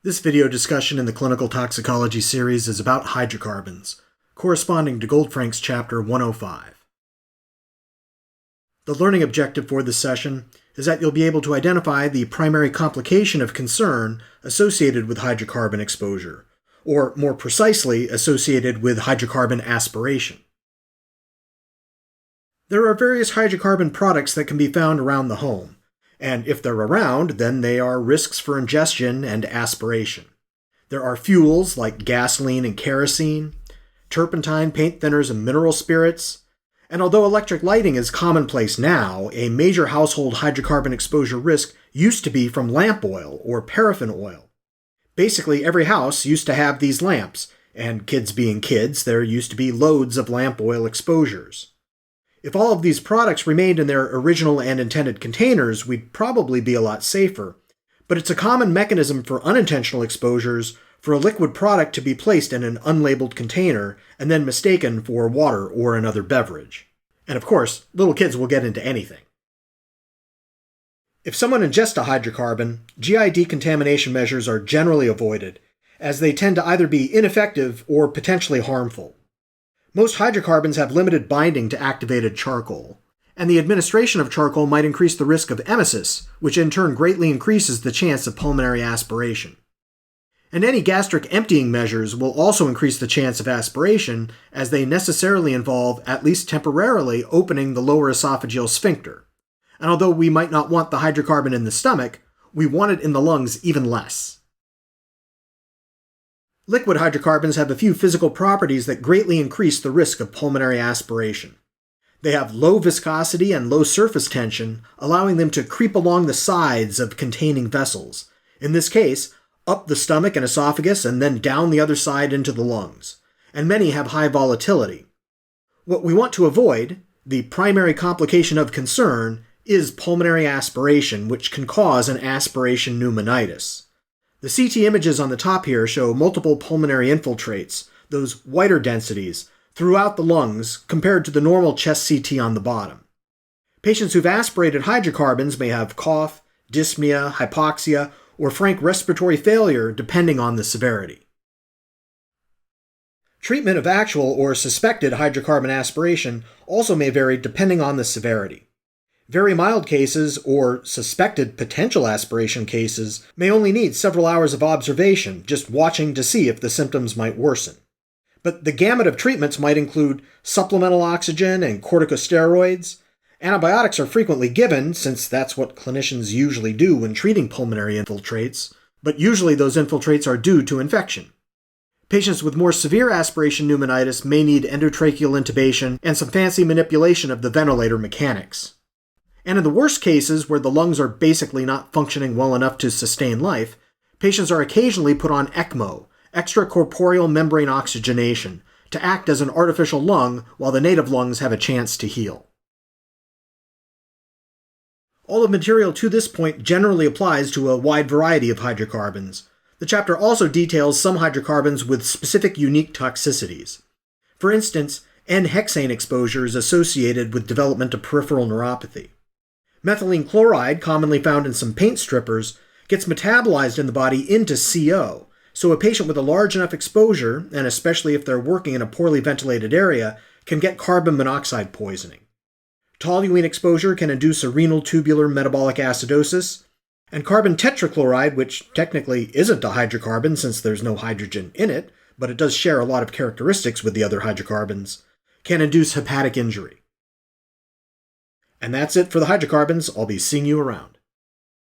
This video discussion in the Clinical Toxicology series is about hydrocarbons, corresponding to Goldfrank's chapter 105. The learning objective for this session is that you'll be able to identify the primary complication of concern associated with hydrocarbon exposure, or more precisely, associated with hydrocarbon aspiration. There are various hydrocarbon products that can be found around the home. And if they're around, then they are risks for ingestion and aspiration. There are fuels like gasoline and kerosene, turpentine, paint thinners, and mineral spirits. And although electric lighting is commonplace now, a major household hydrocarbon exposure risk used to be from lamp oil or paraffin oil. Basically, every house used to have these lamps, and kids being kids, there used to be loads of lamp oil exposures. If all of these products remained in their original and intended containers, we'd probably be a lot safer. But it's a common mechanism for unintentional exposures for a liquid product to be placed in an unlabeled container and then mistaken for water or another beverage. And of course, little kids will get into anything. If someone ingests a hydrocarbon, GI decontamination measures are generally avoided, as they tend to either be ineffective or potentially harmful. Most hydrocarbons have limited binding to activated charcoal, and the administration of charcoal might increase the risk of emesis, which in turn greatly increases the chance of pulmonary aspiration. And any gastric emptying measures will also increase the chance of aspiration, as they necessarily involve, at least temporarily, opening the lower esophageal sphincter. And although we might not want the hydrocarbon in the stomach, we want it in the lungs even less. Liquid hydrocarbons have a few physical properties that greatly increase the risk of pulmonary aspiration. They have low viscosity and low surface tension, allowing them to creep along the sides of containing vessels. In this case, up the stomach and esophagus and then down the other side into the lungs. And many have high volatility. What we want to avoid, the primary complication of concern, is pulmonary aspiration, which can cause an aspiration pneumonitis. The CT images on the top here show multiple pulmonary infiltrates, those whiter densities, throughout the lungs compared to the normal chest CT on the bottom. Patients who've aspirated hydrocarbons may have cough, dyspnea, hypoxia, or frank respiratory failure depending on the severity. Treatment of actual or suspected hydrocarbon aspiration also may vary depending on the severity. Very mild cases, or suspected potential aspiration cases, may only need several hours of observation, just watching to see if the symptoms might worsen. But the gamut of treatments might include supplemental oxygen and corticosteroids. Antibiotics are frequently given, since that's what clinicians usually do when treating pulmonary infiltrates, but usually those infiltrates are due to infection. Patients with more severe aspiration pneumonitis may need endotracheal intubation and some fancy manipulation of the ventilator mechanics. And in the worst cases, where the lungs are basically not functioning well enough to sustain life, patients are occasionally put on ECMO, extracorporeal membrane oxygenation, to act as an artificial lung while the native lungs have a chance to heal. All the material to this point generally applies to a wide variety of hydrocarbons. The chapter also details some hydrocarbons with specific unique toxicities. For instance, N-hexane exposure is associated with development of peripheral neuropathy. Methylene chloride, commonly found in some paint strippers, gets metabolized in the body into CO, so a patient with a large enough exposure, and especially if they're working in a poorly ventilated area, can get carbon monoxide poisoning. Toluene exposure can induce a renal tubular metabolic acidosis, and carbon tetrachloride, which technically isn't a hydrocarbon since there's no hydrogen in it, but it does share a lot of characteristics with the other hydrocarbons, can induce hepatic injury. And that's it for the hydrocarbons. I'll be seeing you around.